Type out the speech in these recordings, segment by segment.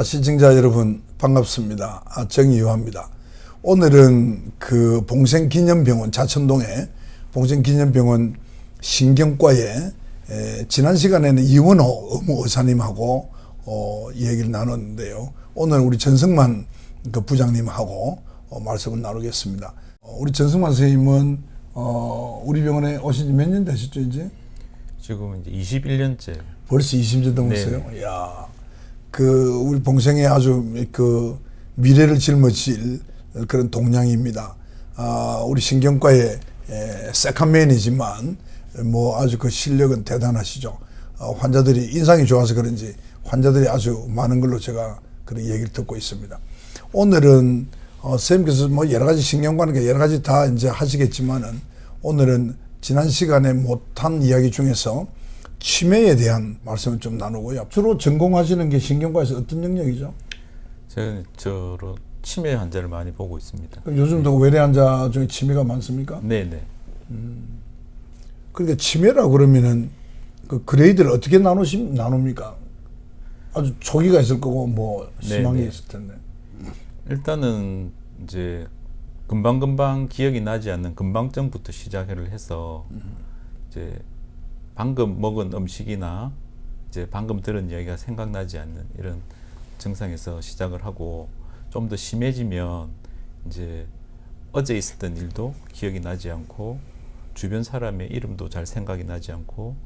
시청자 여러분 반갑습니다. 정의유화입니다. 오늘은 그 봉생기념병원 자천동의 봉생기념병원 신경과에 지난 시간에는 이원호 의무의사님하고 얘기를 나눴는데요. 오늘 우리 전승만 그 부장님하고 말씀을 나누겠습니다. 우리 전승만 선생님은 우리 병원에 오신 지 몇 년 되셨죠 이제? 지금 이제 21년째. 벌써 20년 넘었어요? 이야. 우리 봉생의 아주 미래를 짊어질 그런 동량입니다. 우리 신경과의 세컨맨이지만 아주 그 실력은 대단하시죠. 환자들이 인상이 좋아서 그런지 환자들이 아주 많은 걸로 제가 그런 얘기를 듣고 있습니다. 오늘은 선생님께서 여러 가지 신경과니까 여러 가지 다 이제 하시겠지만은 오늘은 지난 시간에 못한 이야기 중에서 치매에 대한 말씀을 좀 나누고요. 주로 전공하시는 게 신경과에서 어떤 영역이죠? 저는 주로 치매 환자를 많이 보고 있습니다. 그럼 요즘도 외래 환자 중에 치매가 많습니까? 네네. 그러니까 치매라고 그러면은 그 그레이드를 어떻게 나눕니까? 아주 초기가 있을 거고 심한 게 있을 텐데. 일단은 이제 금방금방 기억이 나지 않는 금방증부터 시작을 해서 이제 방금 먹은 음식이나 이제 방금 들은 이야기가 생각나지 않는 이런 증상에서 시작을 하고 좀 더 심해지면 이제 어제 있었던 일도 기억이 나지 않고 주변 사람의 이름도 잘 생각이 나지 않고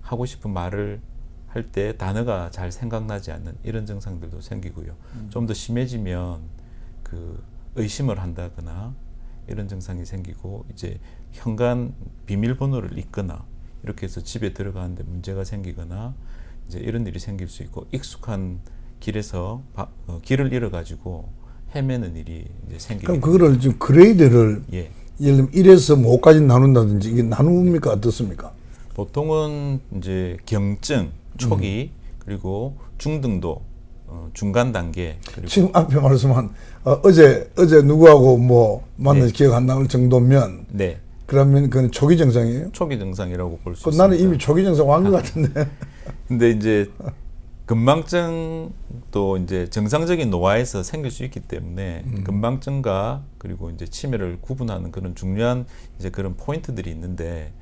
하고 싶은 말을 할 때 단어가 잘 생각나지 않는 이런 증상들도 생기고요. 좀 더 심해지면 그 의심을 한다거나 이런 증상이 생기고 이제 현관 비밀번호를 잊거나 이렇게 해서 집에 들어가는데 문제가 생기거나 이제 이런 일이 생길 수 있고 익숙한 길에서 길을 잃어가지고 헤매는 일이 이제 생기게 그럼 그거를 지금 그레이드를 예를 들면 1에서 5까지 나눈다든지 이게 나눕니까 어떻습니까? 보통은 이제 경증 초기 그리고 중등도 중간 단계 그리고 지금 앞에 말씀한 어제 누구하고 만나서 기억 안 나는 정도면 네. 그러면 그건 초기 증상이에요? 초기 증상이라고 볼 수 있습니다. 나는 이미 초기 증상 완 것 같은데. 근데 이제 금방증도 이제 정상적인 노화에서 생길 수 있기 때문에 금방증과 그리고 이제 치매를 구분하는 그런 중요한 이제 그런 포인트들이 있는데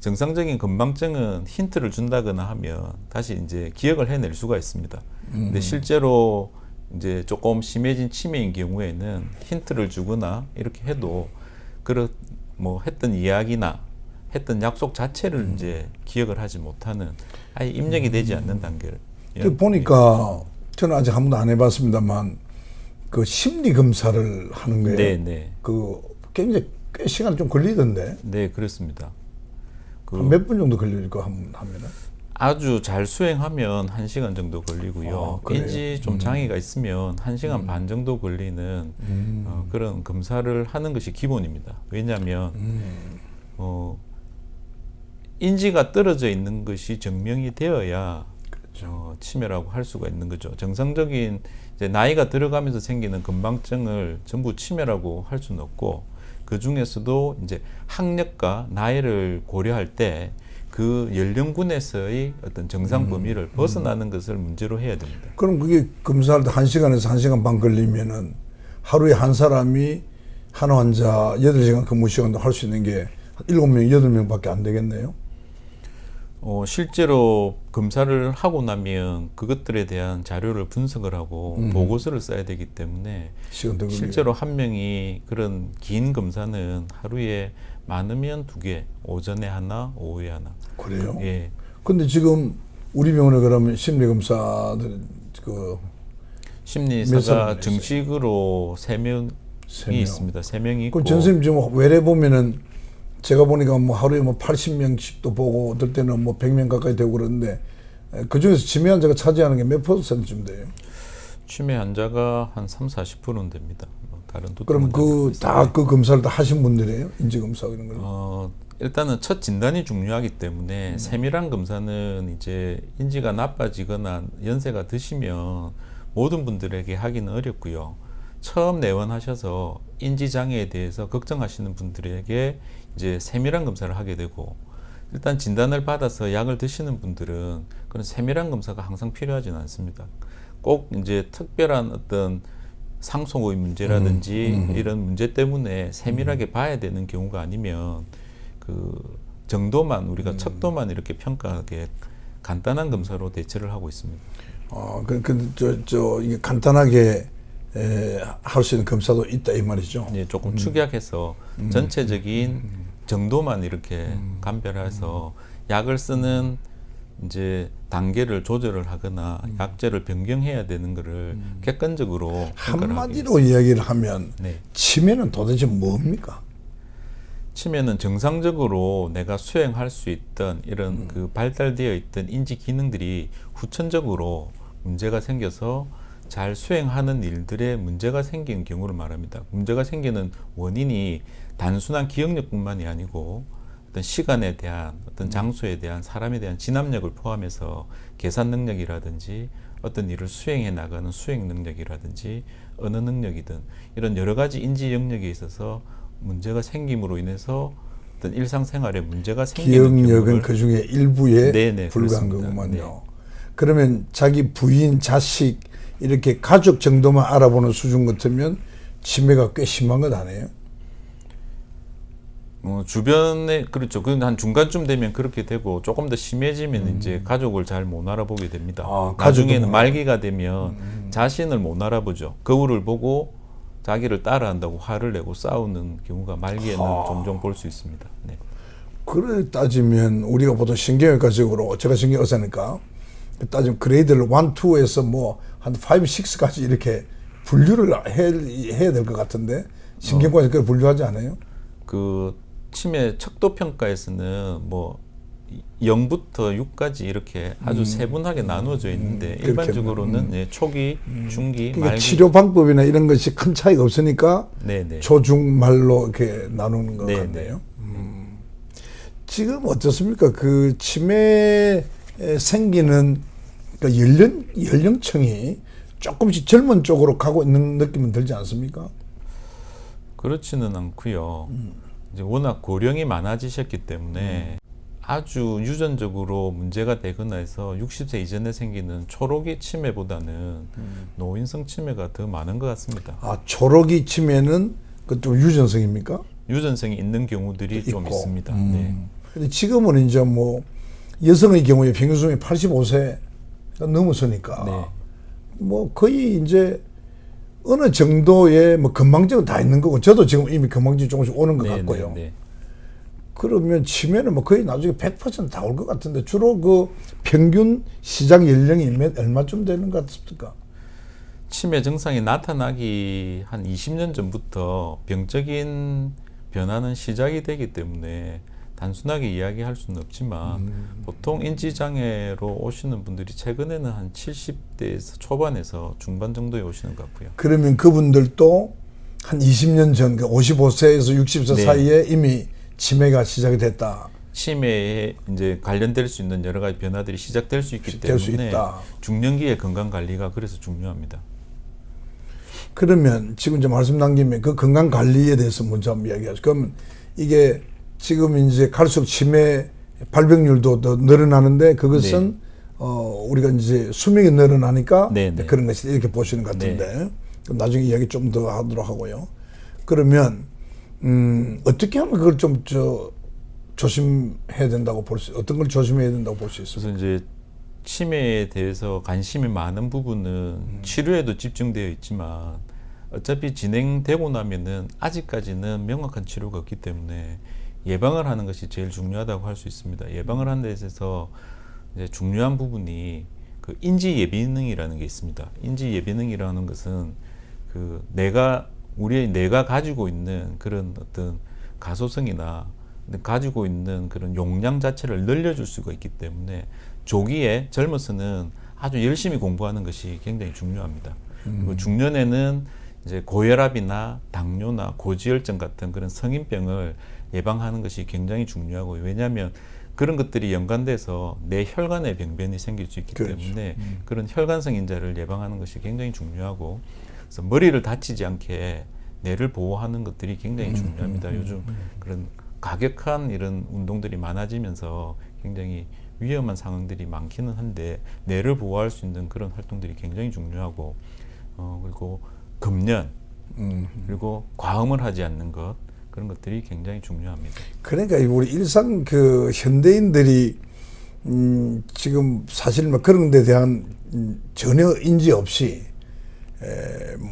정상적인 금방증은 힌트를 준다거나 하면 다시 이제 기억을 해낼 수가 있습니다. 근데 실제로 이제 조금 심해진 치매인 경우에는 힌트를 주거나 이렇게 해도 했던 이야기나 했던 약속 자체를 이제 기억을 하지 못하는 아예 입력이 되지 않는 단계를. 보니까 저는 아직 한 번도 안 해봤습니다만 그 심리 검사를 하는 거예요. 네네. 그 굉장히 꽤 시간이 좀 걸리던데. 네, 그렇습니다. 몇 분 정도 걸릴 거 하면은? 아주 잘 수행하면 1시간 정도 걸리고요. 인지 좀 장애가 있으면 1시간 반 정도 걸리는 그런 검사를 하는 것이 기본입니다. 왜냐하면 인지가 떨어져 있는 것이 증명이 되어야 그렇죠. 치매라고 할 수가 있는 거죠. 정상적인 이제 나이가 들어가면서 생기는 금방증을 전부 치매라고 할 수는 없고 그 중에서도 이제 학력과 나이를 고려할 때 그 연령군에서의 어떤 정상 범위를 벗어나는 것을 문제로 해야 됩니다. 그럼 그게 검사할 때 1시간에서 1시간 반 걸리면은 하루에 한 사람이 한 환자 8시간 근무 시간도 할 수 있는 게 7명, 8명 밖에 안 되겠네요? 실제로 검사를 하고 나면 그것들에 대한 자료를 분석을 하고 보고서를 써야 되기 때문에 실제로 한 명이 그런 긴 검사는 하루에 많으면 2개, 오전에 하나, 오후에 하나. 그래요? 예. 근데 지금 우리 병원에 그러면 심리검사들 심리사가 정식으로 3명이 있습니다. 3명이 있고. 그럼 전 선생님 지금 외래 보면은 제가 보니까 하루에 80명씩도 보고 어떨 때는 100명 가까이 되고 그러는데 그 중에서 치매 환자가 차지하는 게 몇 %쯤 돼요? 치매 환자가 한 30-40%는 됩니다. 다른 그럼 그 검사를 다 하신 분들이에요? 인지 검사 이런 걸? 일단은 첫 진단이 중요하기 때문에 세밀한 검사는 이제 인지가 나빠지거나 연세가 드시면 모든 분들에게 하기는 어렵고요. 처음 내원하셔서 인지 장애에 대해서 걱정하시는 분들에게 이제 세밀한 검사를 하게 되고, 일단 진단을 받아서 약을 드시는 분들은 그런 세밀한 검사가 항상 필요하지는 않습니다. 꼭 이제 특별한 어떤 상속의 문제라든지 이런 문제 때문에 세밀하게 봐야 되는 경우가 아니면 그 정도만 우리가 척도만 이렇게 평가하게 간단한 검사로 대처를 하고 있습니다. 이게 간단하게 할 수 있는 검사도 있다 이 말이죠. 예, 조금 축약해서 전체적인 정도만 이렇게 감별해서 약을 쓰는 이제 단계를 조절을 하거나 약제를 변경해야 되는 것을 객관적으로 한마디로 이야기를 하면 네. 치매는 도대체 뭡니까? 치매는 정상적으로 내가 수행할 수 있던 이런 그 발달되어 있던 인지 기능들이 후천적으로 문제가 생겨서 잘 수행하는 일들에 문제가 생긴 경우를 말합니다. 문제가 생기는 원인이 단순한 기억력뿐만이 아니고 어떤 시간에 대한, 어떤 장소에 대한, 사람에 대한 진압력을 포함해서 계산 능력이라든지 어떤 일을 수행해 나가는 수행 능력이라든지 언어 능력이든 이런 여러 가지 인지 영역에 있어서 문제가 생김으로 인해서 어떤 일상생활에 문제가 생기는 기억력은 그 중에 일부에 네네, 불과한 그렇습니다. 거구만요. 네. 그러면 자기 부인, 자식 이렇게 가족 정도만 알아보는 수준 같으면 치매가 꽤 심한 것 아니에요? 주변에 그렇죠. 한 중간쯤 되면 그렇게 되고 조금 더 심해지면 이제 가족을 잘 못 알아보게 됩니다. 나중에는 말기가 되면 자신을 못 알아보죠. 거울을 보고 자기를 따라한다고 화를 내고 싸우는 경우가 말기에는 종종 볼 수 있습니다. 네. 그래 따지면 우리가 보통 신경외과적으로 제가 신경의사니까 따지면 그레이드를 1, 2에서 뭐 한 5, 6까지 이렇게 분류를 해야 될 것 같은데 신경과에서 그걸 분류하지 않아요? 그 치매 척도 평가에서는 뭐 0부터 6까지 이렇게 아주 세분하게 나누어져 있는데 일반적으로는 예, 초기, 중기, 그러니까 말기 치료 방법이나 이런 것이 큰 차이가 없으니까 네네. 초중말로 이렇게 나누는 것 네네. 같네요. 지금 어떻습니까? 그 치매에 생기는 그러니까 연령층이 조금씩 젊은 쪽으로 가고 있는 느낌은 들지 않습니까? 그렇지는 않고요. 이제 워낙 고령이 많아지셨기 때문에 아주 유전적으로 문제가 되거나 해서 60세 이전에 생기는 초록이 치매보다는 노인성 치매가 더 많은 것 같습니다. 아, 초록이 치매는 그좀 유전성입니까? 유전성이 있는 경우들이 좀 있고. 있습니다. 네. 근데 지금은 이제 뭐 여성의 경우에 평균 수명이 85세가 넘어서니까 네. 뭐 거의 이제 어느 정도의 뭐 건망증은 다 있는 거고 저도 지금 이미 건망증이 조금씩 오는 것 네, 같고요. 네, 네. 그러면 치매는 뭐 거의 나중에 100% 다 올 것 같은데 주로 그 평균 시작 연령이 얼마쯤 되는 것 같습니까? 치매 증상이 나타나기 한 20년 전부터 병적인 변화는 시작이 되기 때문에 단순하게 이야기할 수는 없지만 보통 인지장애로 오시는 분들이 최근에는 한 70대에서 초반에서 중반 정도에 오시는 것 같고요. 그러면 그분들도 한 20년 전, 55세에서 60세 네. 사이에 이미 치매가 시작이 됐다. 치매에 이제 관련될 수 있는 여러 가지 변화들이 시작될 수 있기 될 수 때문에 있다. 중년기의 건강 관리가 그래서 중요합니다. 그러면 지금 이제 말씀 나온 김에 그 건강 관리에 대해서 먼저 한번 이야기하죠. 그럼 이게 지금 이제 갈수록 치매 발병률도 더 늘어나는데 그것은 우리가 이제 수명이 늘어나니까 네네. 그런 것이 이렇게 보시는 것 같은데 그럼 나중에 이야기 좀 더 하도록 하고요. 그러면 어떻게 하면 그걸 좀 조심해야 된다고 어떤 걸 조심해야 된다고 볼 수 있습니까? 그래서 이제 치매에 대해서 관심이 많은 부분은 치료에도 집중되어 있지만 어차피 진행되고 나면은 아직까지는 명확한 치료가 없기 때문에 예방을 하는 것이 제일 중요하다고 할 수 있습니다. 예방을 하는 데 있어서 이제 중요한 부분이 그 인지 예비능이라는 게 있습니다. 인지 예비능이라는 것은 그 우리의 뇌가 가지고 있는 그런 어떤 가소성이나 가지고 있는 그런 용량 자체를 늘려줄 수가 있기 때문에 조기에 젊어서는 아주 열심히 공부하는 것이 굉장히 중요합니다. 그리고 중년에는 이제 고혈압이나 당뇨나 고지혈증 같은 그런 성인병을 예방하는 것이 굉장히 중요하고 왜냐하면 그런 것들이 연관돼서 내 혈관에 병변이 생길 수 있기 그렇죠. 때문에 그런 혈관성 인자를 예방하는 것이 굉장히 중요하고 그래서 머리를 다치지 않게 뇌를 보호하는 것들이 굉장히 중요합니다. 요즘 그런 과격한 이런 운동들이 많아지면서 굉장히 위험한 상황들이 많기는 한데 뇌를 보호할 수 있는 그런 활동들이 굉장히 중요하고 그리고 금연 그리고 과음을 하지 않는 것 그런 것들이 굉장히 중요합니다. 그러니까 우리 일상 그 현대인들이 지금 사실 뭐 그런 데 대한 전혀 인지 없이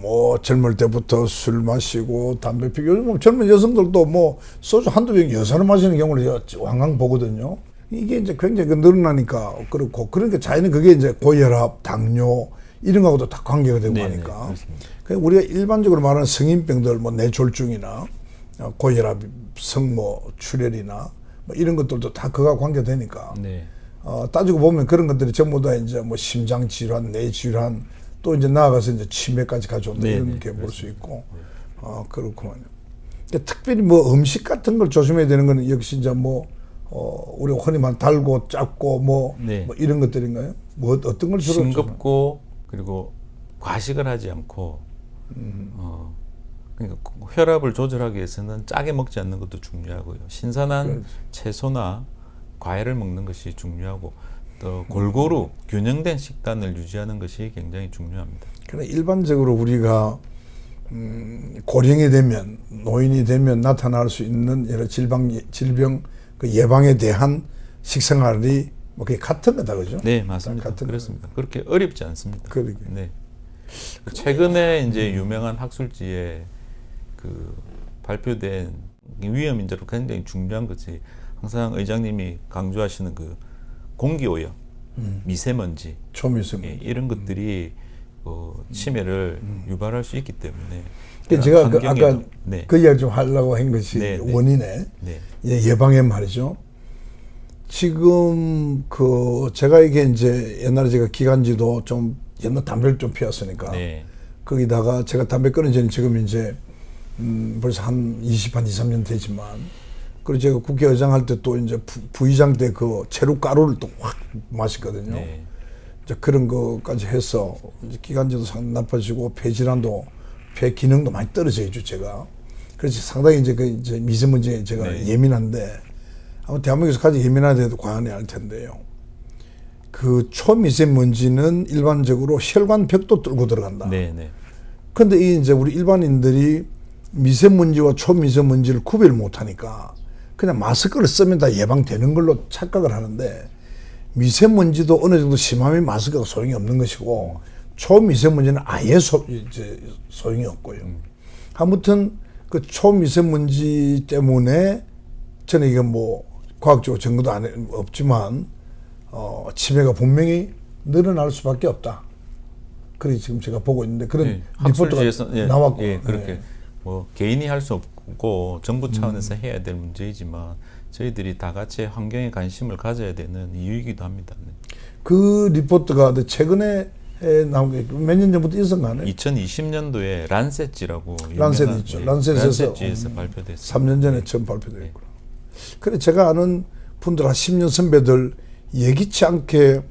뭐 젊을 때부터 술 마시고 담배 피고 요즘 뭐 젊은 여성들도 뭐 소주 한두 병 여사를 마시는 경우를 왕왕 보거든요. 이게 이제 굉장히 늘어나니까 그렇고 그러니까 자기는 그게 이제 고혈압, 당뇨 이런 거하고도 다 관계가 되고 네네, 하니까 그렇습니다. 그러니까 우리가 일반적으로 말하는 성인병들 뭐 뇌졸중이나 고혈압, 성모, 출혈이나 뭐 이런 것들도 다 그거와 관계되니까 네. 따지고 보면 그런 것들이 전부 다 이제 뭐 심장 질환, 뇌 질환 또 이제 나아가서 이제 치매까지 가져온다 네네, 이렇게 볼 수 있고 그렇구만요. 그러니까 특별히 뭐 음식 같은 걸 조심해야 되는 거는 역시 이제 뭐 우리가 흔히 말 달고 짭고 뭐, 네. 뭐 이런 것들인가요? 뭐 어떤 걸 주로 싱겁고 그리고 과식을 하지 않고 그러니까 혈압을 조절하기 위해서는 짜게 먹지 않는 것도 중요하고요. 신선한 그렇지. 채소나 과일을 먹는 것이 중요하고 또 골고루 균형된 식단을 유지하는 것이 굉장히 중요합니다. 그래 일반적으로 우리가 고령이 되면 노인이 되면 나타날 수 있는 여러 질병 그 예방에 대한 식생활이 뭐 그게 같은 거다 그죠? 네, 맞습니다. 같은 그렇습니다. 그렇게 어렵지 않습니다. 그러게. 네. 최근에 이제 유명한 학술지에 그 발표된 위험 인자로 굉장히 중요한 것이 항상 의장님이 강조하시는 그 공기 오염, 미세먼지, 초미세먼지. 이런 것들이 치매를 유발할 수 있기 때문에 그러니까 제가 그 환경에도, 아까 네. 그 이야기 좀 하려고 한 것이 네, 네. 원인에 네. 예방에 말이죠. 지금 그 제가 이게 이제 옛날에 제가 기간지도 좀 옛날 담배를 좀 피웠으니까 네. 거기다가 제가 담배 끊은 지는 지금 이제 벌써 한 23년 되지만 그리고 제가 국회의장 할 때 또 이제 부의장 때 그 체류 가루를 또 확 마셨거든요. 네. 이제 그런 거까지 해서 이제 기관지도 상당히 나빠지고 폐질환도 폐 기능도 많이 떨어져 있죠 제가. 그래서 상당히 이제 그 이제 미세먼지에 제가 네. 예민한데 아마 대한민국에서 가장 예민한 데도 과언이 아닐 텐데요. 그 초미세먼지는 일반적으로 혈관벽도 뚫고 들어간다. 네, 네. 근데 이 이제 우리 일반인들이 미세먼지와 초미세먼지를 구별 못 하니까 그냥 마스크를 쓰면 다 예방되는 걸로 착각을 하는데 미세먼지도 어느 정도 심하면 마스크가 소용이 없는 것이고 초미세먼지는 아예 소용이 없고요. 아무튼 그 초미세먼지 때문에 저는 이게 뭐 과학적으로 증거도 없지만 치매가 분명히 늘어날 수밖에 없다. 그래 지금 제가 보고 있는데 그런 네. 리포트가 학술지에서 나왔고 예, 그렇게 네. 뭐 개인이 할 수 없고 정부 차원에서 해야 될 문제이지만 저희들이 다 같이 환경에 관심을 가져야 되는 이유이기도 합니다. 네. 그 리포트가 최근에 나온 게 몇 년 전부터 있었나요? 2020년도에 란셋지라고 란셋 유명한, 있죠. 예, 란셋에서 란셋지에서 발표됐어요. 3년 전에 처음 발표됐구나. 그래 제가 아는 분들 한 10년 선배들 예기치 않게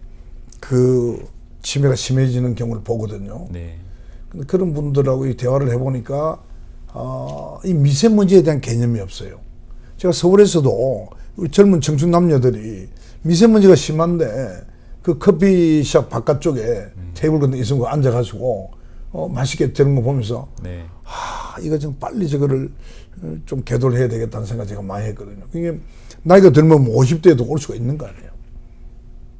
그 치매가 심해지는 경우를 보거든요. 네. 근데 그런 분들하고 이 대화를 해보니까 이 미세먼지에 대한 개념이 없어요. 제가 서울에서도 우리 젊은 청춘 남녀들이 미세먼지가 심한데 그 커피숍 바깥쪽에 테이블 같은 데 있으면 앉아가지고 맛있게 되는 거 보면서 네. 이거 좀 빨리 저거를 좀 개도를 해야 되겠다는 생각 제가 많이 했거든요. 이게 나이가 들면 50대에도 올 수가 있는 거 아니에요.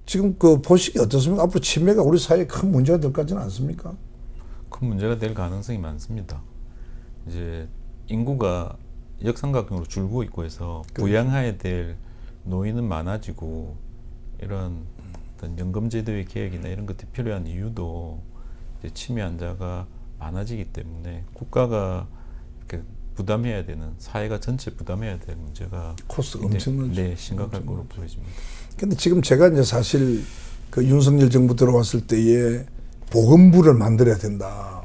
지금 그 보시기 어떻습니까? 앞으로 치매가 우리 사회에 큰 문제가 될 것 같지는 않습니까? 큰 문제가 될 가능성이 많습니다. 이제 인구가 역삼각형으로 줄고 있고 해서 부양해야 될 노인은 많아지고 이런 어떤 연금제도의 개혁이나 이런 것들이 필요한 이유도 이제 치매 환자가 많아지기 때문에 국가가 이렇게 부담해야 되는 사회가 전체 부담해야 될 문제가 코스가 엄청나죠. 네, 심각할 거로 보여집니다. 근데 지금 제가 이제 사실 그 윤석열 정부 들어왔을 때에 보건부를 만들어야 된다.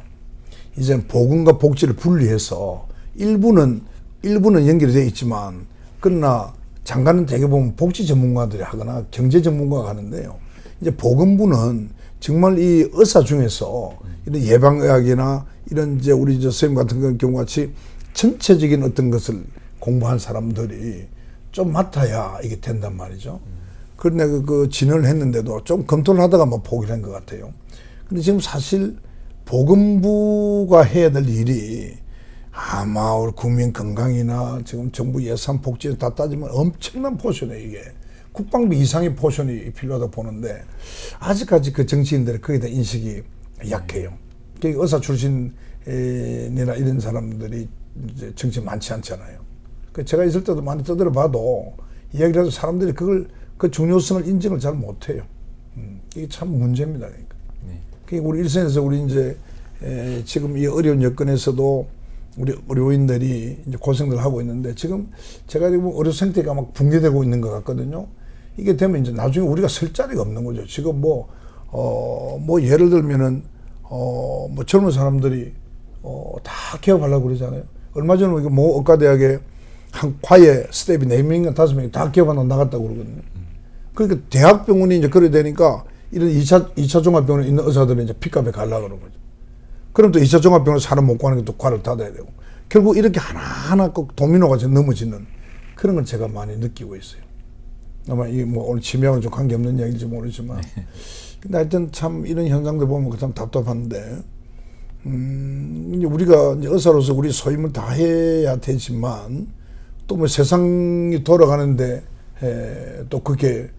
이제 보건과 복지를 분리해서 일부는 연결이 되어 있지만 그러나 장관은 대개 보면 복지 전문가들이 하거나 경제 전문가가 하는데요. 이제 보건부는 정말 이 의사 중에서 이런 예방의학이나 이런 이제 우리 저 선생님 같은 경우 같이 전체적인 어떤 것을 공부한 사람들이 좀 맡아야 이게 된단 말이죠. 그런데 그 진언을 했는데도 좀 검토를 하다가 뭐 포기를 한 것 같아요. 근데 지금 사실 보건부가 해야 될 일이 아마 우리 국민 건강이나 지금 정부 예산 복지 다 따지면 엄청난 포션이에요, 이게. 국방부 이상의 포션이 필요하다고 보는데 아직까지 그 정치인들의 거기에 대한 인식이 약해요. 의사 출신이나 이런 사람들이 이제 정치 많지 않잖아요. 제가 있을 때도 많이 떠들어 봐도 이야기를 해도 사람들이 그걸 그 중요성을 인정을 잘 못해요. 이게 참 문제입니다. 그러니까 우리 일선에서 우리 이제 지금 이 어려운 여건에서도 우리 의료인들이 이제 고생들 하고 있는데 지금 제가 지금 의료 생태가 막 붕괴되고 있는 것 같거든요. 이게 되면 이제 나중에 우리가 설 자리가 없는 거죠. 지금 뭐 예를 들면은 뭐 젊은 사람들이 다 개업하려고 그러잖아요. 얼마 전에 이거 모 의과대학에 한 과에 스텝이 4명인가 5명이 다 개업하고 나갔다고 그러거든요. 그러니까 대학병원이 이제 그래 되니까 이런 2차 종합병원에 있는 의사들은 이제 핏값에 가려고 그러는 거죠. 그럼 또 2차 종합병원에 사람 못 구하는 게 또 과를 닫아야 되고. 결국 이렇게 하나하나 꼭 도미노가 넘어지는 그런 걸 제가 많이 느끼고 있어요. 아마 이 뭐 오늘 치매하고는 좀 관계없는 이야기인지 모르지만. 근데 하여튼 참 이런 현상들 보면 참 답답한데, 이제 우리가 이제 의사로서 우리 소임을 다 해야 되지만, 또 뭐 세상이 돌아가는데, 또 그게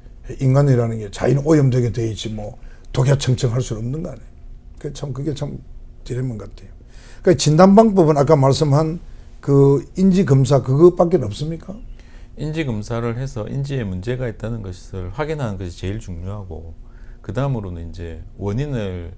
인간이라는 게 자연 오염되게 돼 있지 뭐 독야청청할 수는 없는 거 아니에요. 그게 참 디레마 같아요. 그러니까 진단 방법은 아까 말씀한 그 인지 검사 그것밖에 없습니까? 인지 검사를 해서 인지에 문제가 있다는 것을 확인하는 것이 제일 중요하고, 그 다음으로는 이제 원인을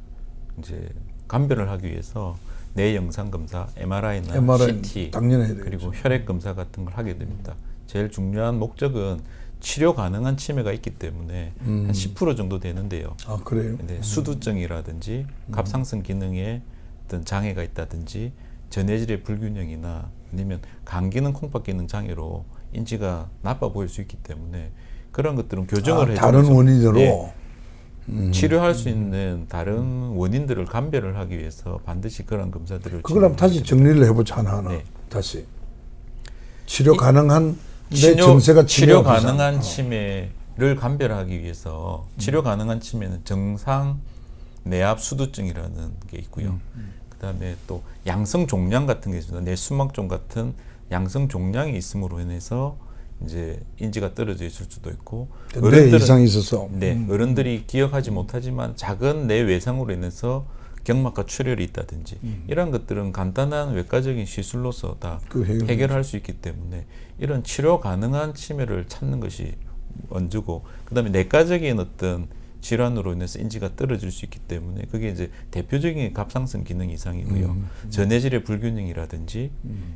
이제 감별을 하기 위해서 뇌 영상 검사, MRI나 CT, 당연히 그리고 혈액 검사 같은 걸 하게 됩니다. 제일 중요한 목적은 치료 가능한 치매가 있기 때문에 한 10% 정도 되는데요. 아, 그래요? 근데 수두증이라든지 갑상선 기능에 어떤 장애가 있다든지 전해질의 불균형이나 아니면 간기능 콩팥 기능 장애로 인지가 나빠 보일 수 있기 때문에 그런 것들은 교정을 해주면서 다른 원인으로 치료할 수 있는 다른 원인들을 감별을 하기 위해서 반드시 그런 검사들을 그걸 한번 다시 정리를 해보자 하나하나. 네. 다시 치료 가능한 내 정세가 치료 가능한 치매를 감별하기 위해서 치료 가능한 치매는 정상 내압 수두증이라는 게 있고요. 그다음에 또 양성 종양 같은 게 있습니다. 뇌수막종 같은 양성 종양이 있음으로 인해서 이제 인지가 떨어져 있을 수도 있고, 뇌 이상이 있어서 어른들이 기억하지 못하지만 작은 뇌 외상으로 인해서 경막과 출혈이 있다든지 이런 것들은 간단한 외과적인 시술로서 다 해결할 수 있기 때문에 이런 치료 가능한 치매를 찾는 것이 먼저고, 그다음에 내과적인 어떤 질환으로 인해서 인지가 떨어질 수 있기 때문에 그게 이제 대표적인 갑상선 기능 이상이고요. 전해질의 불균형이라든지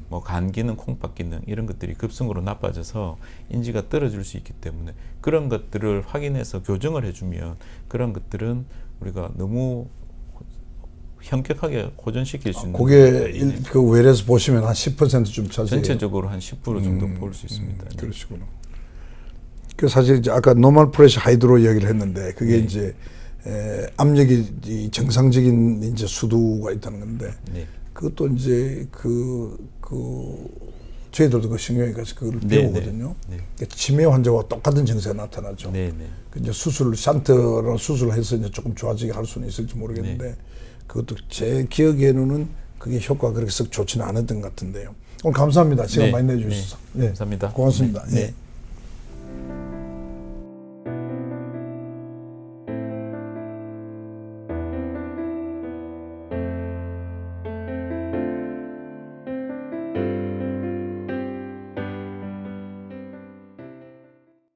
뭐 간 기능, 콩팥 기능 이런 것들이 급성으로 나빠져서 인지가 떨어질 수 있기 때문에 그런 것들을 확인해서 교정을 해주면 그런 것들은 우리가 너무 현격하게 호전시킬 수 있는. 그게 그 외래에서 보시면 한 10%좀 차지해요. 전체적으로 한 10% 정도 볼 수 있습니다. 그러시구나. 그 사실 이제 아까 노멀 프레셔 하이드로 이야기를 했는데 그게 이제 압력이 정상적인 이제 수두가 있다는 건데 그것도 이제 저희들도 그 신경외과에서 그걸 배우거든요. 그러니까 치매 환자와 똑같은 증세가 나타나죠. 그 이제 샨트라는 수술을 해서 이제 조금 좋아지게 할 수는 있을지 모르겠는데 그것도 제 기억에는 그게 효과가 그렇게 썩 좋지는 않았던 것 같은데요. 오늘 감사합니다. 시간 많이 내주셔서. 감사합니다. 고맙습니다.